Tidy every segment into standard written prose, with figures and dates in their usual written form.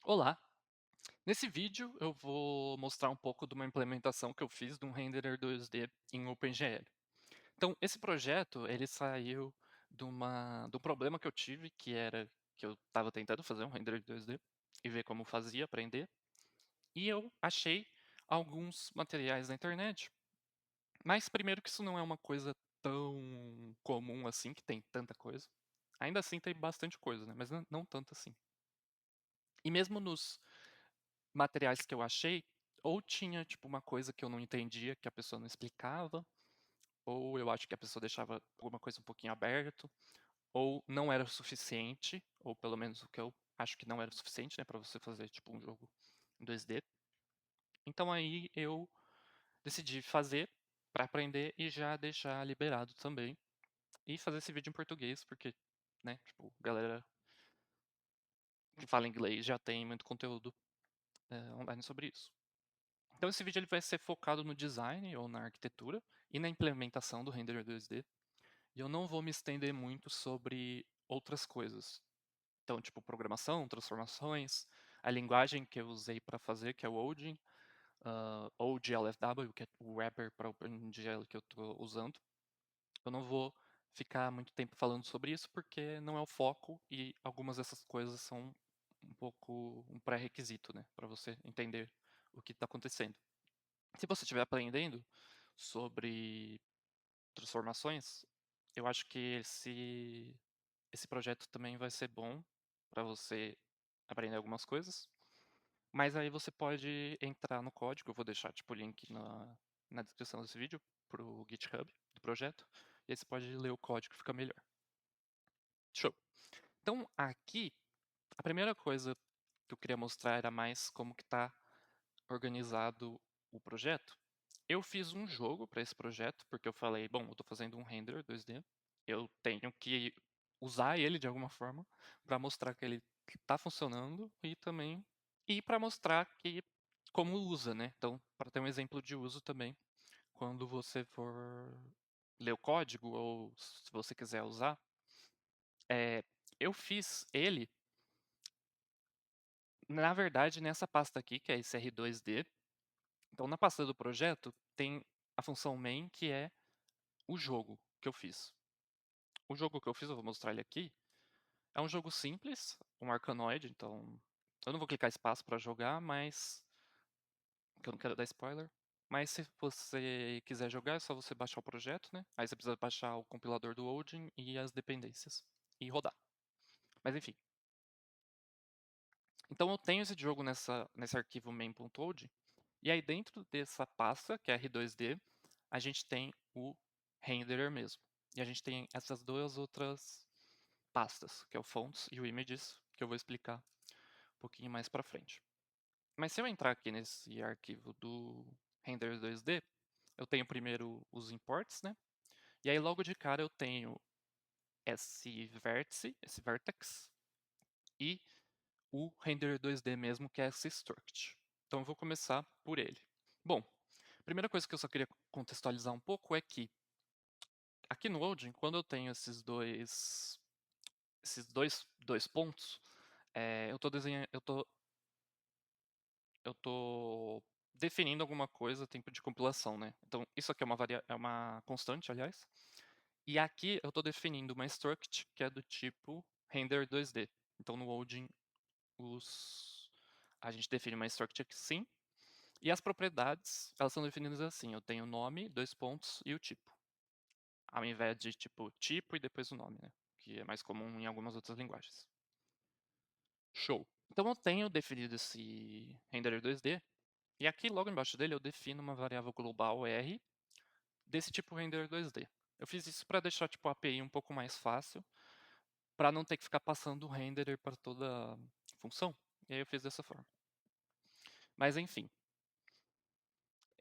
Olá! Nesse vídeo eu vou mostrar um pouco de uma implementação que eu fiz de um renderer 2D em OpenGL. Então, esse projeto ele saiu de um problema que eu tive, que era que eu estava tentando fazer um renderer 2D e ver como fazia, aprender, e eu achei alguns materiais na internet. Mas primeiro que isso não é uma coisa tão comum assim, que tem tanta coisa. Ainda assim tem bastante coisa, né? Mas não tanto assim. E mesmo nos materiais que eu achei, ou tinha, tipo, uma coisa que eu não entendia, que a pessoa não explicava, ou eu acho que a pessoa deixava alguma coisa um pouquinho aberto, ou não era o suficiente, ou pelo menos o que eu acho que não era o suficiente, né, pra você fazer, tipo, um jogo em 2D. Então aí eu decidi fazer pra aprender e já deixar liberado também. E fazer esse vídeo em português, porque, né, tipo, galera que fala inglês já tem muito conteúdo online sobre isso. Então esse vídeo ele vai ser focado no design ou na arquitetura e na implementação do render 2D. E eu não vou me estender muito sobre outras coisas. Então, tipo, programação, transformações, a linguagem que eu usei para fazer, que é o Odin, ou GLFW, que é o wrapper para OpenGL que eu estou usando. Eu não vou ficar muito tempo falando sobre isso porque não é o foco e algumas dessas coisas são um pouco um pré-requisito, né, para você entender o que está acontecendo. Se você estiver aprendendo sobre transformações, eu acho que esse projeto também vai ser bom para você aprender algumas coisas. Mas aí você pode entrar no código, eu vou deixar tipo o link na descrição desse vídeo pro GitHub do projeto, e aí você pode ler o código, fica melhor. Show. Então aqui, a primeira coisa que eu queria mostrar era mais como que está organizado o projeto. Eu fiz um jogo para esse projeto, porque eu falei, bom, eu estou fazendo um render 2D, eu tenho que usar ele de alguma forma para mostrar que ele está funcionando e também para mostrar que como usa, né? Então, para ter um exemplo de uso também, quando você for ler o código ou se você quiser usar, é, eu fiz ele, na verdade, nessa pasta aqui, que é esse R2D. Então, na pasta do projeto, tem a função main, que é o jogo que eu fiz. O jogo que eu fiz, eu vou mostrar ele aqui, é um jogo simples, um Arkanoid, então eu não vou clicar espaço para jogar, mas que eu não quero dar spoiler. Mas se você quiser jogar, é só você baixar o projeto, né? Aí você precisa baixar o compilador do Odin e as dependências e rodar. Mas enfim. Então eu tenho esse jogo nesse arquivo main.odin, e aí dentro dessa pasta, que é R2D, a gente tem o renderer mesmo. E a gente tem essas duas outras pastas, que é o fonts e o images, que eu vou explicar um pouquinho mais para frente. Mas se eu entrar aqui nesse arquivo do render 2D, eu tenho primeiro os imports, né? E aí logo de cara eu tenho esse vértice, esse vertex, e o render 2D mesmo, que é esse struct. Então eu vou começar por ele. Bom, a primeira coisa que eu só queria contextualizar um pouco é que aqui no Odin, quando eu tenho esses dois pontos, eu estou desenhando, eu tô definindo alguma coisa, tempo de compilação, né? Então isso aqui é uma constante, aliás. E aqui eu estou definindo uma struct que é do tipo render 2D. Então no Odin a gente define uma struct assim. E as propriedades, elas são definidas assim. Eu tenho o nome, dois pontos e o tipo. Ao invés de tipo e depois o nome, né? Que é mais comum em algumas outras linguagens. Show. Então eu tenho definido esse renderer 2D. E aqui logo embaixo dele eu defino uma variável global R desse tipo render 2D. Eu fiz isso para deixar a API um pouco mais fácil, para não ter que ficar passando o renderer para toda a função. E aí eu fiz dessa forma. Mas enfim,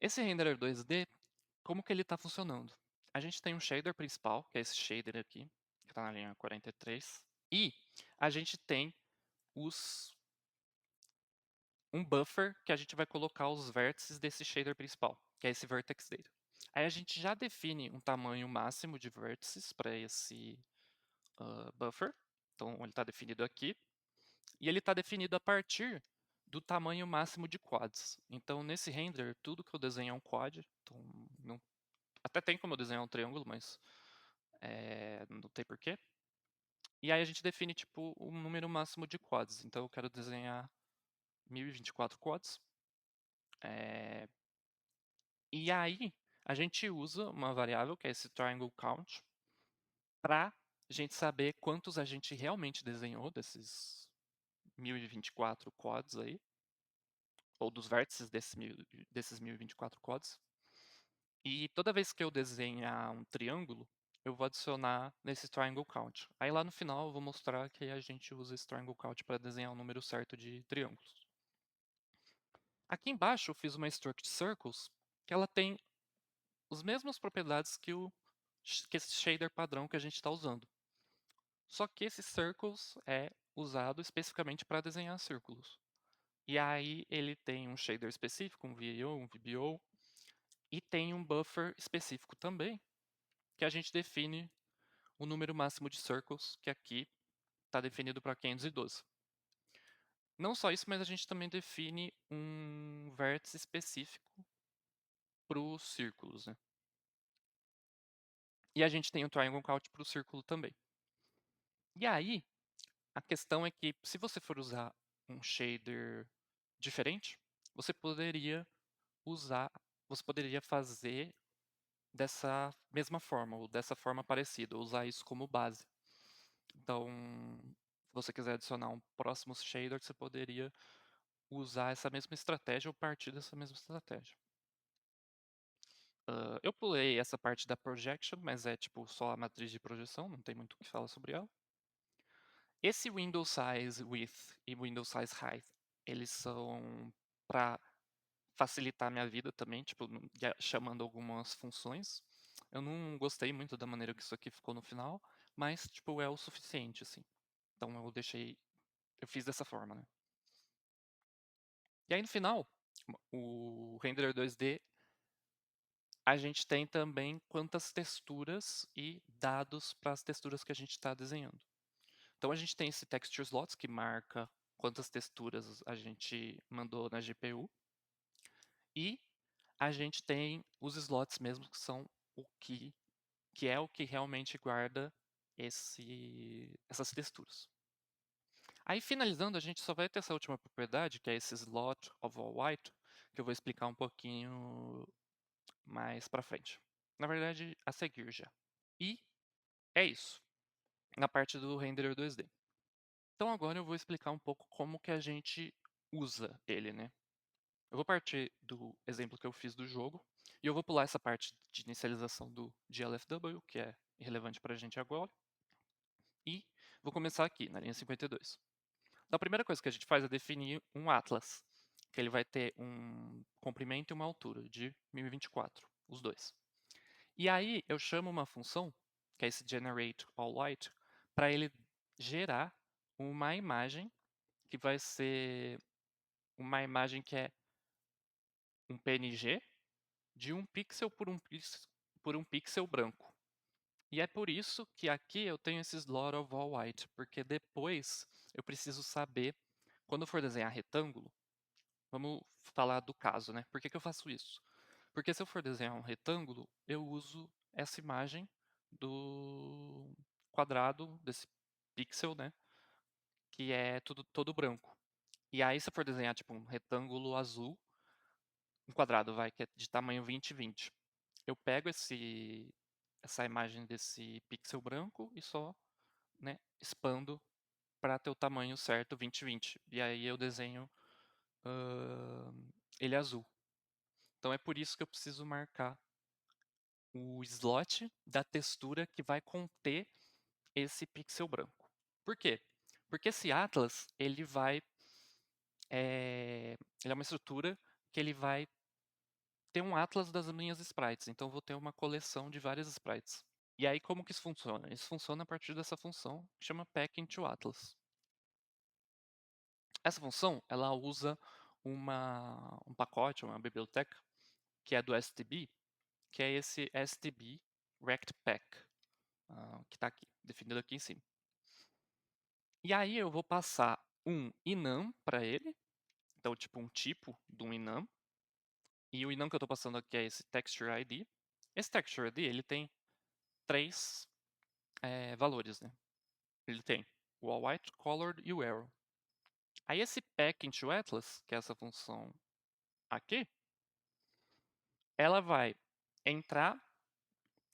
esse renderer 2D, como que ele está funcionando? A gente tem um shader principal, que é esse shader aqui, que está na linha 43, e a gente tem um buffer que a gente vai colocar os vértices desse shader principal, que é esse vertex data. Aí a gente já define um tamanho máximo de vértices para esse buffer, então ele está definido aqui, e ele está definido a partir do tamanho máximo de quads. Então, nesse render, tudo que eu desenho é um quad. Então, até tem como eu desenhar um triângulo, mas não tem porquê. E aí a gente define tipo o número máximo de quads. Então eu quero desenhar 1024 quads. É, E aí a gente usa uma variável que é esse triangle count para a gente saber quantos a gente realmente desenhou desses 1024 quads aí, ou dos vértices desses 1024 quads. E toda vez que eu desenhar um triângulo, eu vou adicionar nesse triangle count. Aí lá no final eu vou mostrar que a gente usa esse triangle count para desenhar o número certo de triângulos. Aqui embaixo eu fiz uma struct circles que ela tem as mesmas propriedades que esse shader padrão que a gente está usando. Só que esse circles é usado especificamente para desenhar círculos. E aí ele tem um shader específico, um VAO, um VBO, e tem um buffer específico também, que a gente define o número máximo de circles, que aqui está definido para 512. Não só isso, mas a gente também define um vértice específico para os círculos, né? E a gente tem o triangle count para o círculo também. E aí, a questão é que se você for usar um shader diferente, você poderia usar, você poderia fazer dessa mesma forma, ou dessa forma parecida, usar isso como base. Então, se você quiser adicionar um próximo shader, você poderia usar essa mesma estratégia ou partir dessa mesma estratégia. Eu pulei essa parte da projection, mas é tipo só a matriz de projeção, não tem muito o que falar sobre ela. Esse window size width e window size height, eles são para facilitar a minha vida também, tipo, chamando algumas funções. Eu não gostei muito da maneira que isso aqui ficou no final, mas tipo é o suficiente assim. Então eu fiz dessa forma, né? E aí no final, o renderer 2D, a gente tem também quantas texturas e dados para as texturas que a gente está desenhando. Então a gente tem esse texture slots que marca quantas texturas a gente mandou na GPU. E a gente tem os slots mesmo que são que é o que realmente guarda essas texturas. Aí finalizando, a gente só vai ter essa última propriedade, que é esse slot of all white, que eu vou explicar um pouquinho mais para frente. Na verdade, a seguir já. E é isso, na parte do renderer 2D. Então agora eu vou explicar um pouco como que a gente usa ele, né? Eu vou partir do exemplo que eu fiz do jogo, e eu vou pular essa parte de inicialização do GLFW, que é irrelevante para a gente agora, e vou começar aqui, na linha 52. Então a primeira coisa que a gente faz é definir um atlas, que ele vai ter um comprimento e uma altura de 1024, os dois. E aí eu chamo uma função, que é esse generate_all_white, para ele gerar uma imagem que vai ser uma imagem que é um PNG de 1 pixel por um pixel branco. E é por isso que aqui eu tenho esse slot of all white, porque depois eu preciso saber, quando eu for desenhar retângulo, vamos falar do caso, né? Por que que eu faço isso? Porque se eu for desenhar um retângulo, eu uso essa imagem do quadrado, desse pixel, né? Que é tudo todo branco. E aí se eu for desenhar tipo um retângulo azul, um quadrado vai que é de tamanho 20 20. Eu pego essa imagem desse pixel branco e só, né, expando para ter o tamanho certo 20 20. E aí eu desenho ele azul. Então é por isso que eu preciso marcar o slot da textura que vai conter esse pixel branco. Por quê? Porque esse atlas ele é uma estrutura que ele vai ter um atlas das minhas sprites. Então eu vou ter uma coleção de várias sprites. E aí como que isso funciona? Isso funciona a partir dessa função que chama pack_into_atlas. Essa função ela usa um pacote, uma biblioteca que é do STB, que é esse STB rectpack, que está aqui, definido aqui em cima. E aí eu vou passar um enum para ele, Então, tipo, um tipo de um enum. E o enum que eu estou passando aqui é esse texture ID. Esse texture ID, ele tem três valores, né? Ele tem o all white, colored e o arrow. Aí esse pack into atlas, que é essa função aqui, ela vai entrar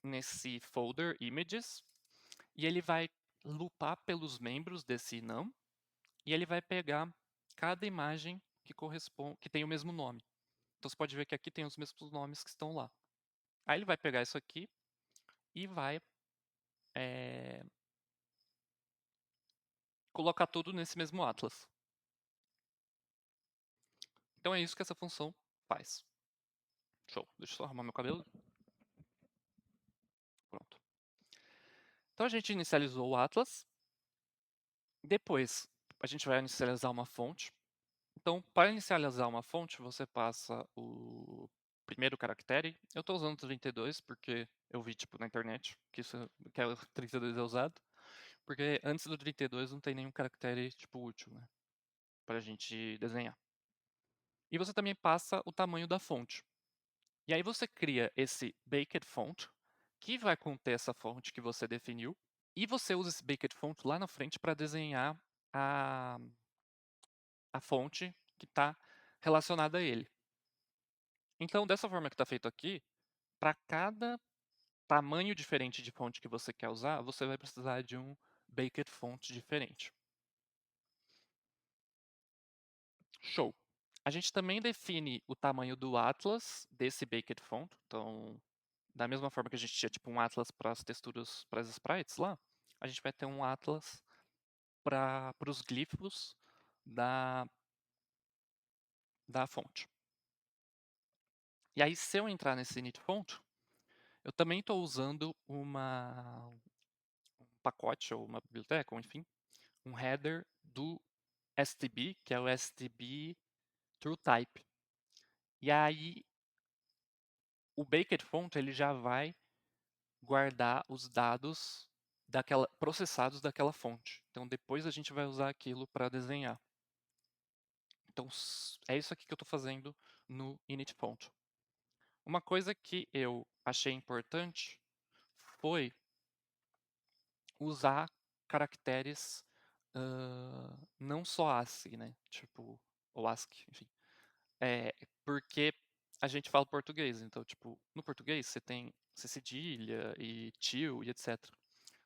nesse folder images e ele vai loopar pelos membros desse enum e ele vai pegar cada imagem que corresponde, que tem o mesmo nome. Então você pode ver que aqui tem os mesmos nomes que estão lá. Aí ele vai pegar isso aqui e vai colocar tudo nesse mesmo atlas. Então é isso que essa função faz. Show. Deixa eu só arrumar meu cabelo. Pronto. Então a gente inicializou o atlas. Depois a gente vai inicializar uma fonte. Então, para inicializar uma fonte, você passa o primeiro caractere. Eu estou usando 32 porque eu vi tipo na internet que o 32 é usado. Porque antes do 32 não tem nenhum caractere tipo útil, né, para a gente desenhar. E você também passa o tamanho da fonte. E aí você cria esse baked font, que vai conter essa fonte que você definiu, e você usa esse baked font lá na frente para desenhar a, a fonte que está relacionada a ele. Então, dessa forma que está feito aqui, para cada tamanho diferente de fonte que você quer usar, você vai precisar de um baked font diferente. Show! A gente também define o tamanho do atlas desse baked font. Então, da mesma forma que a gente tinha tipo um atlas para as texturas, para as sprites lá, a gente vai ter um atlas para os glifos da, da fonte. E aí, se eu entrar nesse init font, eu também estou usando um pacote ou uma biblioteca, ou enfim, um header do STB, que é o STB TrueType. E aí, o Baked Font ele já vai guardar os dados processados daquela fonte. Então, depois a gente vai usar aquilo para desenhar. Então, é isso aqui que eu estou fazendo no init font. Uma coisa que eu achei importante foi usar caracteres não só ASCII, né? Tipo, ou ASCII, enfim. Porque a gente fala português, então, tipo, no português você tem C cedilha e tio e etc.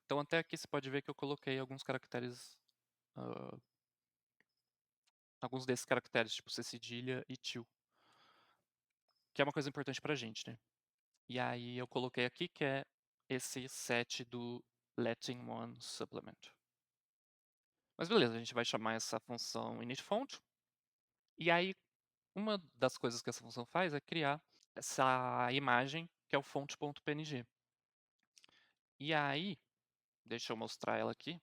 Então, até aqui você pode ver que eu coloquei alguns caracteres, alguns desses caracteres, tipo C cedilha e tio, que é uma coisa importante pra gente, né? E aí eu coloquei aqui que é esse set do letting one supplement. Mas beleza, a gente vai chamar essa função initFont. E aí, uma das coisas que essa função faz é criar essa imagem, que é o font.png. E aí, deixa eu mostrar ela aqui.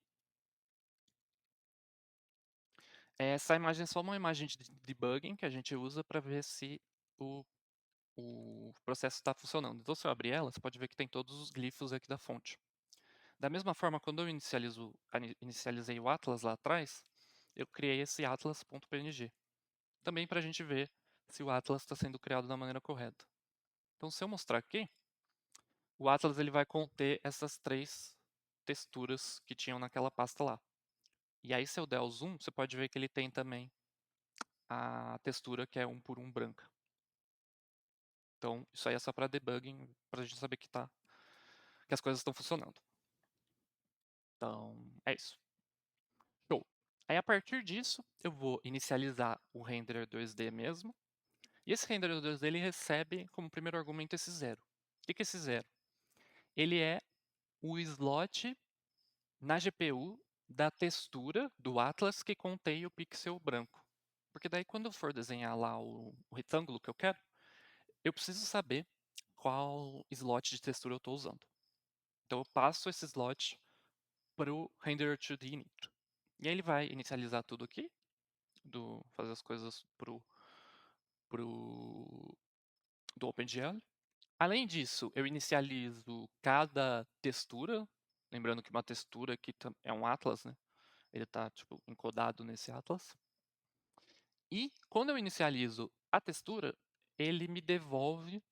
Essa imagem é só uma imagem de debugging que a gente usa para ver se o processo está funcionando. Então, se eu abrir ela, você pode ver que tem todos os glifos aqui da fonte. Da mesma forma, quando eu inicializei o Atlas lá atrás, eu criei esse atlas.png. Também para a gente ver se o Atlas está sendo criado da maneira correta. Então, se eu mostrar aqui, o Atlas ele vai conter essas três texturas que tinham naquela pasta lá. E aí, se eu der o zoom, você pode ver que ele tem também a textura que é 1 por 1 branca. Então, isso aí é só para debugging, para a gente saber que as coisas estão funcionando. Então, é isso. Show. Aí, a partir disso, eu vou inicializar o renderer 2D mesmo. E esse renderer 2D ele recebe como primeiro argumento esse zero. O que é esse zero? Ele é o slot na GPU da textura do Atlas que contém o pixel branco. Porque daí quando eu for desenhar lá o retângulo que eu quero, eu preciso saber qual slot de textura eu estou usando. Então eu passo esse slot para o renderer 2D init. E aí ele vai inicializar tudo aqui, fazer as coisas do OpenGL. Além disso, eu inicializo cada textura, lembrando que uma textura aqui é um atlas, né? Ele está tipo encodado nesse atlas. E quando eu inicializo a textura, ele me devolve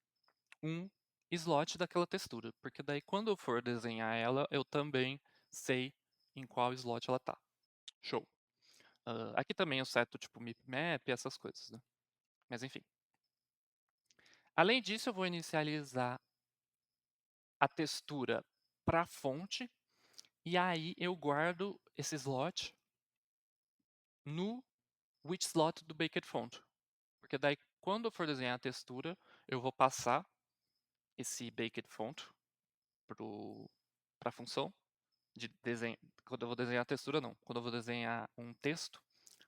um slot daquela textura, porque daí quando eu for desenhar ela, eu também sei em qual slot ela tá. Show. Aqui também eu seto tipo mipmap e essas coisas, né. Mas enfim. Além disso, eu vou inicializar a textura para a fonte, e aí eu guardo esse slot no with slot do Baked Font. Porque daí quando eu for desenhar a textura, eu vou passar esse Baked Font para a função de desenho. Quando eu vou desenhar a textura, não. Quando eu vou desenhar um texto,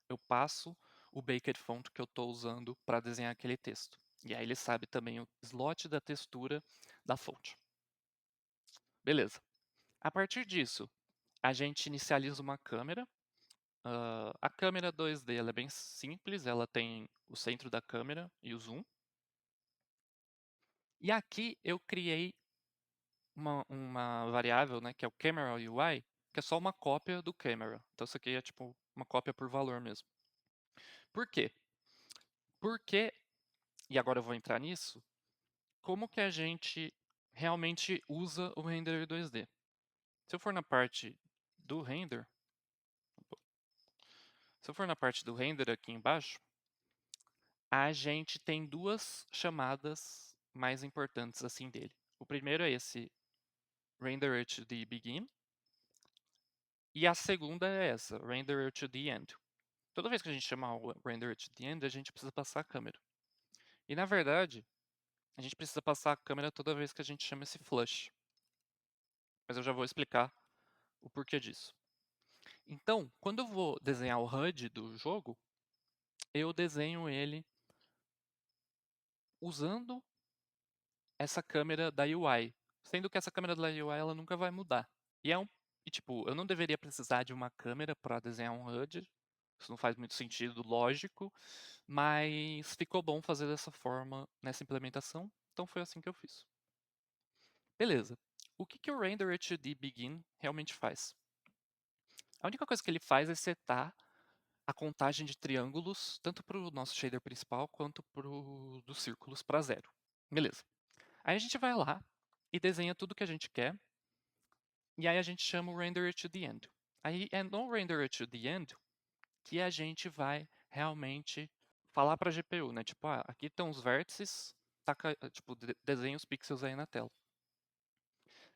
eu passo o Baked Font que eu estou usando para desenhar aquele texto. E aí ele sabe também o slot da textura da fonte. Beleza. A partir disso, a gente inicializa uma câmera. A câmera 2D ela é bem simples, ela tem o centro da câmera e o zoom. E aqui eu criei uma variável, né, que é o camera UI, que é só uma cópia do camera. Então isso aqui é tipo uma cópia por valor mesmo. Por quê? Porque, e agora eu vou entrar nisso, como que a gente realmente usa o render 2D? Se eu for na parte do render, se eu for na parte do render aqui embaixo, a gente tem duas chamadas mais importantes assim dele. O primeiro é esse render to the begin e a segunda é essa, render to the end. Toda vez que a gente chama o render to the end, a gente precisa passar a câmera. E na verdade, a gente precisa passar a câmera toda vez que a gente chama esse flush. Mas eu já vou explicar o porquê disso. Então, quando eu vou desenhar o HUD do jogo, eu desenho ele usando essa câmera da UI, sendo que essa câmera da UI ela nunca vai mudar. E é um e tipo, eu não deveria precisar de uma câmera para desenhar um HUD. Isso não faz muito sentido, lógico, mas ficou bom fazer dessa forma nessa implementação, então foi assim que eu fiz. Beleza. O que que o Render HD Begin realmente faz? A única coisa que ele faz é setar a contagem de triângulos, tanto para o nosso shader principal quanto para o dos círculos para zero. Beleza. Aí a gente vai lá e desenha tudo que a gente quer, e aí a gente chama o render to the end. Aí é no render to the end que a gente vai realmente falar para a GPU, né? Tipo, aqui estão os vértices, taca, tipo, desenha os pixels aí na tela.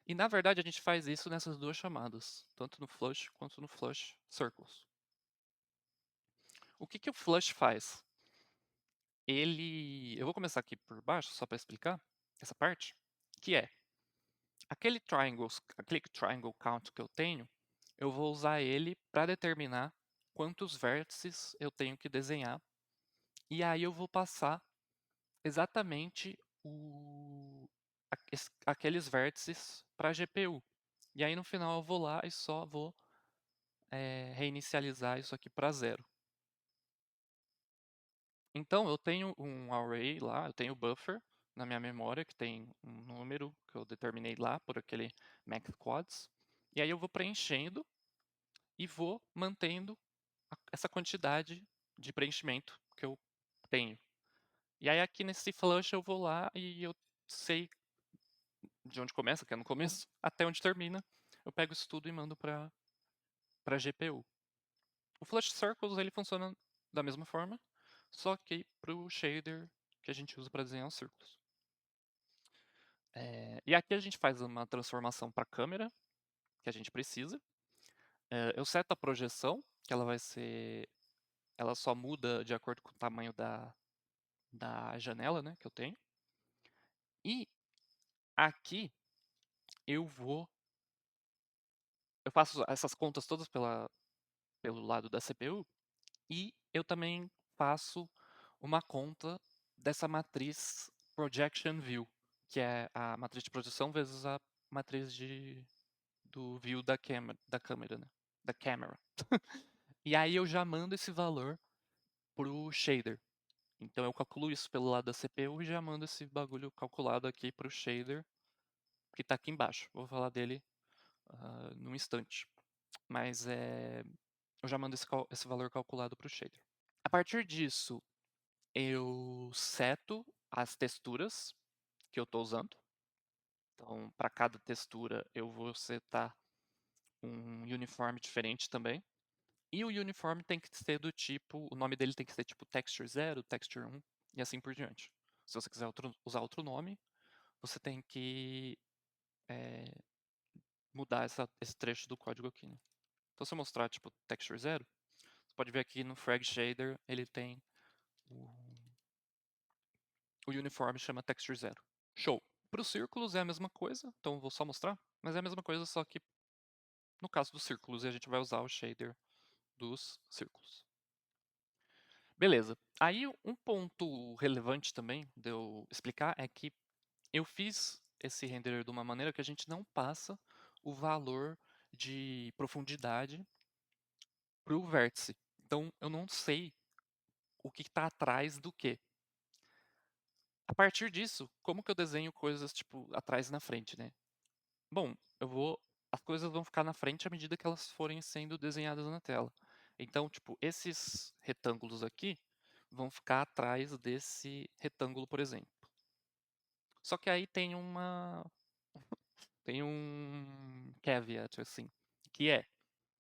E na verdade a gente faz isso nessas duas chamadas, tanto no flush quanto no flush circles. O que que o flush faz? Eu vou começar aqui por baixo só para explicar essa parte, que é aquele triangle count que eu tenho, eu vou usar ele para determinar quantos vértices eu tenho que desenhar. E aí eu vou passar exatamente aqueles vértices para a GPU. E aí no final eu vou lá e só vou reinicializar isso aqui para zero. Então eu tenho um array lá, eu tenho buffer na minha memória que tem um número que eu determinei lá por aquele max quads. E aí eu vou preenchendo e vou mantendo essa quantidade de preenchimento que eu tenho. E aí aqui nesse flush eu vou lá e eu sei de onde começa, que é no começo, até onde termina. Eu pego isso tudo e mando para a GPU. O Flush Circles ele funciona da mesma forma, só que para o shader que a gente usa para desenhar os círculos. E aqui a gente faz uma transformação para a câmera que a gente precisa. Eu seto a projeção, que ela vai ser. Ela só muda de acordo com o tamanho da janela, né, que eu tenho. E aqui eu vou. Eu faço essas contas todas pelo lado da CPU e eu também faço uma conta dessa matriz projection view, que é a matriz de projeção vezes a matriz do view da câmera, né? Da camera. E aí eu já mando esse valor pro shader. Então eu calculo isso pelo lado da CPU e já mando esse bagulho calculado aqui pro shader, que está aqui embaixo. Vou falar dele num instante. Mas eu já mando esse valor calculado pro shader. A partir disso, eu seto as texturas que eu estou usando. Então, para cada textura, eu vou setar um uniforme diferente também. E o uniforme tem que ser do tipo, o nome dele tem que ser tipo texture 0, texture 1 e assim por diante. Se você quiser usar outro nome, você tem que mudar esse trecho do código aqui, né? Então, se eu mostrar tipo texture 0, você pode ver aqui no frag shader, ele tem o, o uniforme chama texture 0. Show! Para os círculos é a mesma coisa, então eu vou só mostrar, mas é a mesma coisa, só que no caso dos círculos, a gente vai usar o shader dos círculos. Beleza. Aí um ponto relevante também de eu explicar é que eu fiz esse renderer de uma maneira que a gente não passa o valor de profundidade para o vértice. Então eu não sei o que está atrás do que. A partir disso, como que eu desenho coisas tipo atrás e na frente, né? Bom, as coisas vão ficar na frente à medida que elas forem sendo desenhadas na tela. Então, tipo, esses retângulos aqui vão ficar atrás desse retângulo, por exemplo. Só que aí tem um caveat assim, que é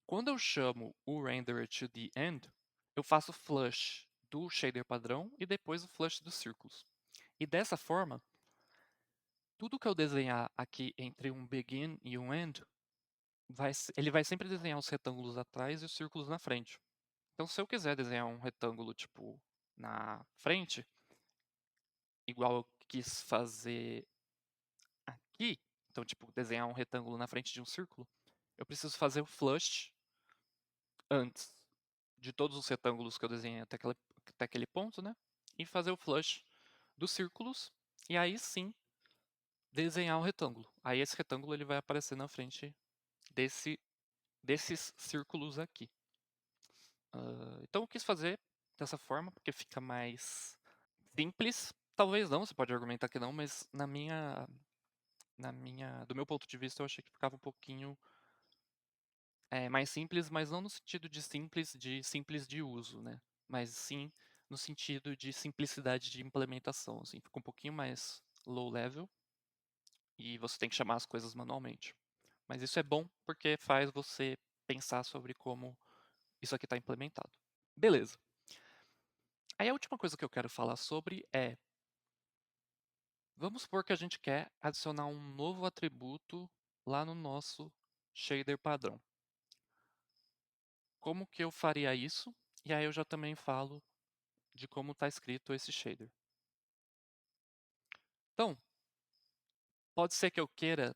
quando eu chamo o renderer to the end, eu faço flush do shader padrão e depois o flush dos círculos. E dessa forma, tudo que eu desenhar aqui entre um begin e um end ele vai sempre desenhar os retângulos atrás e os círculos na frente. Então, se eu quiser desenhar um retângulo, tipo, na frente, igual eu quis fazer aqui, então, tipo, desenhar um retângulo na frente de um círculo, eu preciso fazer o flush antes de todos os retângulos que eu desenhei até aquele ponto, né? E fazer o flush dos círculos, e aí sim desenhar o retângulo. Aí esse retângulo ele vai aparecer na frente desses círculos aqui. Então eu quis fazer dessa forma porque fica mais simples. Talvez não, você pode argumentar que não, mas do meu ponto de vista, eu achei que ficava um pouquinho mais simples, mas não no sentido de simples de uso, né? Mas sim no sentido de simplicidade de implementação, assim, fica um pouquinho mais low level e você tem que chamar as coisas manualmente. Mas isso é bom porque faz você pensar sobre como isso aqui está implementado. Beleza. Aí a última coisa que eu quero falar sobre é, vamos supor que a gente quer adicionar um novo atributo lá no nosso shader padrão. Como que eu faria isso? E aí eu já também falo de como está escrito esse shader. Então, pode ser que eu queira,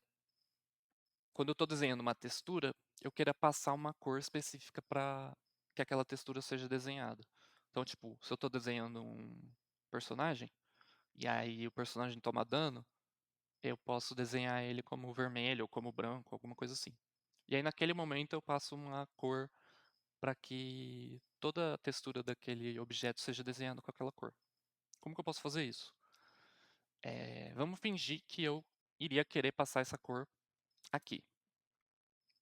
quando eu estou desenhando uma textura, eu queira passar uma cor específica para que aquela textura seja desenhada. Então, tipo, se eu estou desenhando um personagem, e aí o personagem toma dano, eu posso desenhar ele como vermelho ou como branco, alguma coisa assim. E aí naquele momento eu passo uma cor para que toda a textura daquele objeto seja desenhada com aquela cor. Como que eu posso fazer isso? Vamos fingir que eu iria querer passar essa cor aqui,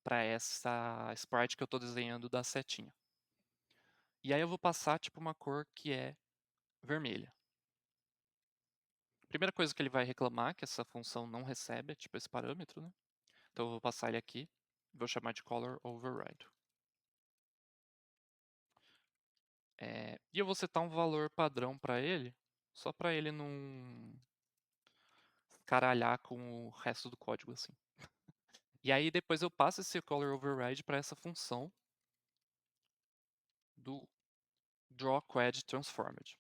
para essa sprite que eu estou desenhando da setinha. E aí eu vou passar tipo uma cor que é vermelha. A primeira coisa que ele vai reclamar que essa função não recebe é tipo esse parâmetro, né? Então eu vou passar ele aqui, vou chamar de color override. E eu vou setar um valor padrão para ele, só para ele não caralhar com o resto do código assim. E aí depois eu passo esse color override para essa função do drawQuadTransformed.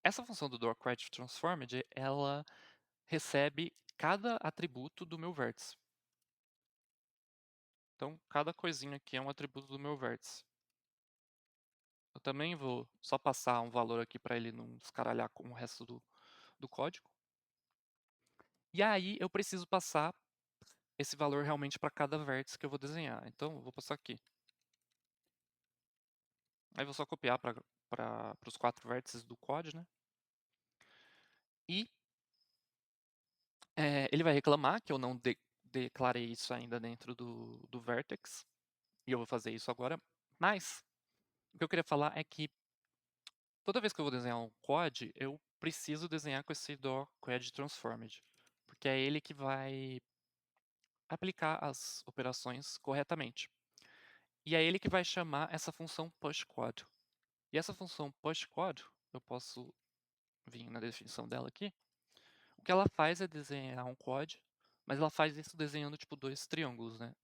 Essa função do drawQuadTransformed, ela recebe cada atributo do meu vértice. Então, cada coisinha aqui é um atributo do meu vértice. Eu também vou só passar um valor aqui para ele não escaralhar com o resto do código. E aí eu preciso passar esse valor realmente para cada vértice que eu vou desenhar. Então, eu vou passar aqui. Aí vou só copiar para os 4 vértices do quad, né? E ele vai reclamar que eu não declarei isso ainda dentro do vertex. E eu vou fazer isso agora. Mas, o que eu queria falar é que Toda vez que eu vou desenhar um quad, eu preciso desenhar com esse quad transformed, porque é ele que vai aplicar as operações corretamente. E é ele que vai chamar essa função pushQuad. E essa função pushQuad, eu posso vir na definição dela aqui. O que ela faz é desenhar um quad, mas ela faz isso desenhando tipo dois triângulos, né?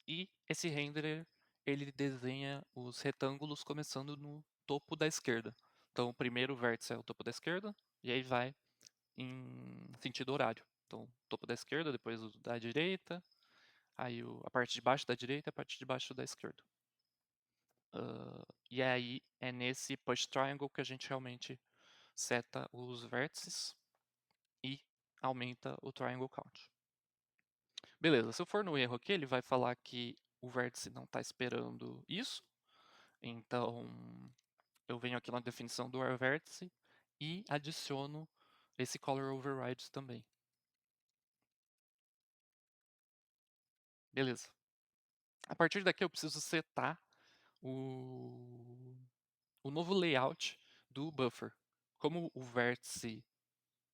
E esse renderer, ele desenha os retângulos começando no topo da esquerda. Então o primeiro vértice é o topo da esquerda, e aí vai em sentido horário. Então topo da esquerda, depois o da direita, aí a parte de baixo da direita e a parte de baixo da esquerda. E aí é nesse push triangle que a gente realmente seta os vértices e aumenta o triangle count. Beleza, se eu for no erro aqui, ele vai falar que o vértice não está esperando isso. Então eu venho aqui na definição do vértice e adiciono esse color override também. Beleza. A partir daqui eu preciso setar o novo layout do buffer. Como o vértice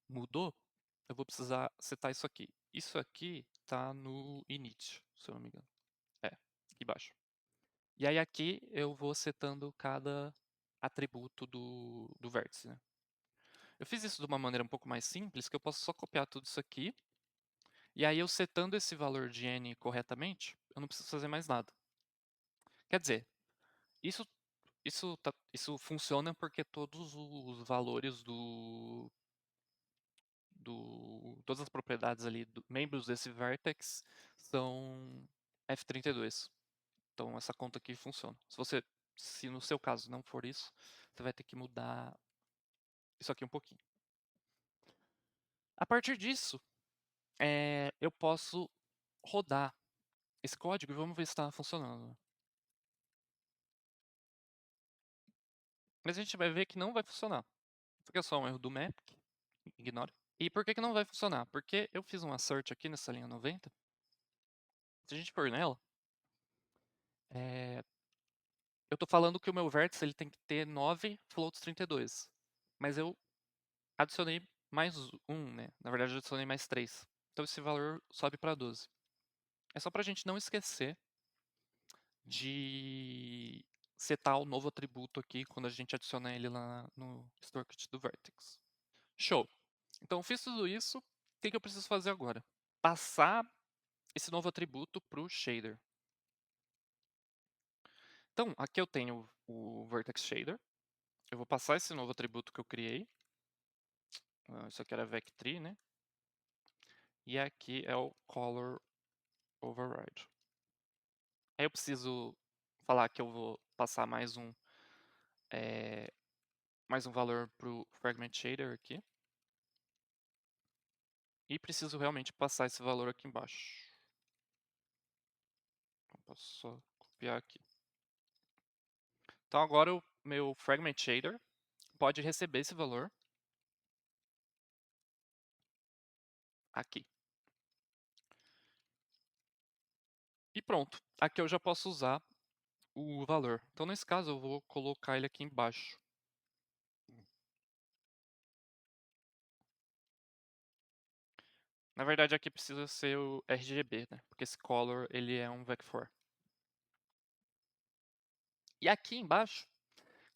mudou, eu vou precisar setar isso aqui. Isso aqui tá no init, se eu não me engano. É, aqui embaixo. E aí aqui eu vou setando cada atributo do vértice, né? Eu fiz isso de uma maneira um pouco mais simples, que eu posso só copiar tudo isso aqui, e aí eu setando esse valor de n corretamente, eu não preciso fazer mais nada. Quer dizer, isso, isso funciona porque todos os valores todas as propriedades ali, membros desse vertex, são F32. Então essa conta aqui funciona. Se no seu caso não for isso, você vai ter que mudar isso aqui um pouquinho. A partir disso, eu posso rodar esse código e vamos ver se está funcionando. Mas a gente vai ver que não vai funcionar. Isso aqui é só um erro do map, ignore. E por que que não vai funcionar? Porque eu fiz um assert aqui nessa linha 90. Se a gente for nela, eu estou falando que o meu vértice ele tem que ter 9 floats 32. Mas eu adicionei mais um, né? Na verdade, eu adicionei mais 3. Então esse valor sobe para 12. É só para a gente não esquecer de setar o novo atributo aqui quando a gente adiciona ele lá no storekit do Vertex. Show! Então fiz tudo isso, o que eu preciso fazer agora? Passar esse novo atributo para o shader. Então, aqui eu tenho o Vertex Shader. Eu vou passar esse novo atributo que eu criei. Isso aqui era vec3, né? E aqui é o Color Override. Aí eu preciso falar que eu vou passar mais um valor para o Fragment Shader aqui. E preciso realmente passar esse valor aqui embaixo. Então, posso só copiar aqui. Então agora o meu Fragment Shader pode receber esse valor aqui. E pronto. Aqui eu já posso usar o valor. Então nesse caso eu vou colocar ele aqui embaixo. Na verdade aqui precisa ser o RGB, né? Porque esse color ele é um vec4. E aqui embaixo,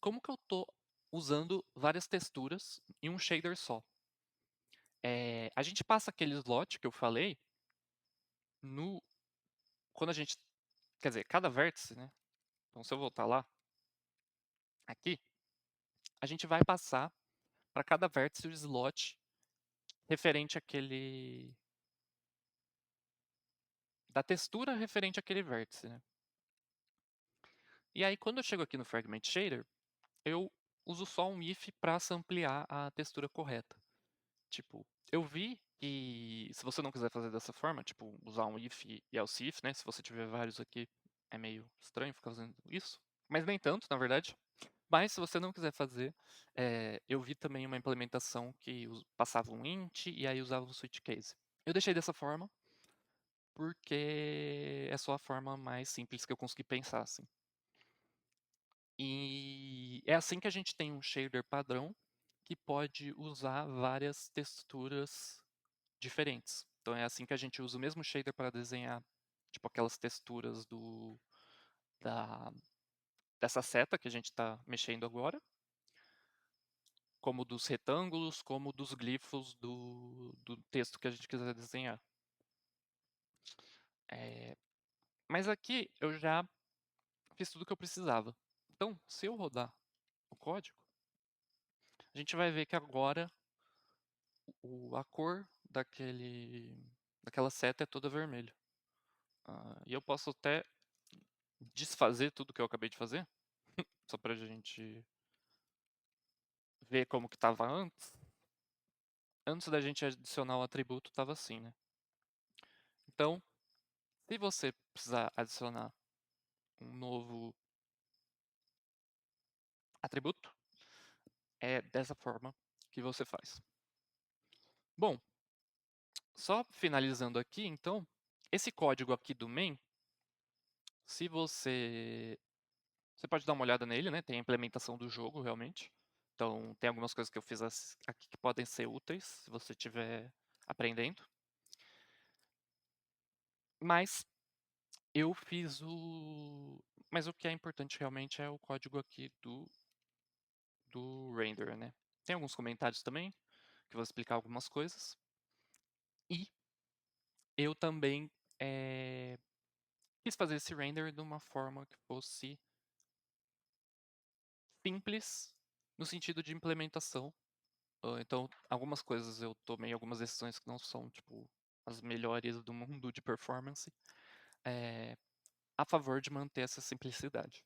como que eu estou usando várias texturas em um shader só? A gente passa aquele slot que eu falei no quando a gente, quer dizer, cada vértice, né? Então se eu voltar lá, aqui, a gente vai passar para cada vértice o slot referente àquele da textura referente àquele vértice, né? E aí quando eu chego aqui no Fragment Shader, eu uso só um if para samplear a textura correta. Tipo, eu vi que se você não quiser fazer dessa forma, tipo, usar um if e else if, né? Se você tiver vários aqui, é meio estranho ficar fazendo isso. Mas nem tanto, na verdade. Mas se você não quiser fazer, eu vi também uma implementação que passava um int e aí usava o switch case. Eu deixei dessa forma porque é só a forma mais simples que eu consegui pensar, assim. E é assim que a gente tem um shader padrão, que pode usar várias texturas diferentes. Então é assim que a gente usa o mesmo shader para desenhar, tipo aquelas texturas da dessa seta que a gente está mexendo agora, como dos retângulos, como dos glifos do texto que a gente quiser desenhar. Mas aqui eu já fiz tudo o que eu precisava. Então, se eu rodar o código, a gente vai ver que agora a cor daquela seta é toda vermelha. E eu posso até desfazer tudo que eu acabei de fazer, só pra gente ver como que estava antes. Antes da gente adicionar o atributo, estava assim, né? Então, se você precisar adicionar um novo atributo, é dessa forma que você faz. Bom, só finalizando aqui, então, esse código aqui do main, se você pode dar uma olhada nele, né? Tem a implementação do jogo, realmente. Então, tem algumas coisas que eu fiz aqui que podem ser úteis, se você estiver aprendendo. Mas eu fiz o... Mas o que é importante realmente é o código aqui do render, né? Tem alguns comentários também, que vou explicar algumas coisas. E eu também quis fazer esse render de uma forma que fosse simples, no sentido de implementação. Então, algumas coisas eu tomei algumas decisões que não são, tipo, as melhores do mundo de performance, a favor de manter essa simplicidade.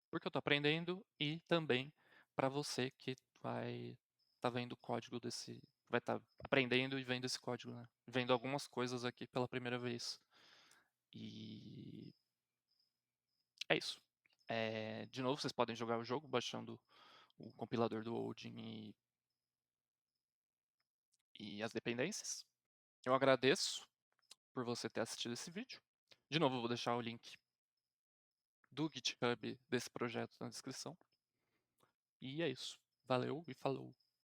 Porque eu tô aprendendo e também para você que vai tá vendo o código vai estar aprendendo e vendo esse código, né? Vendo algumas coisas aqui pela primeira vez. E é isso. De novo, vocês podem jogar o jogo baixando o compilador do Odin e as dependências. Eu agradeço por você ter assistido esse vídeo. De novo, eu vou deixar o link do GitHub desse projeto na descrição. E é isso. Valeu e falou!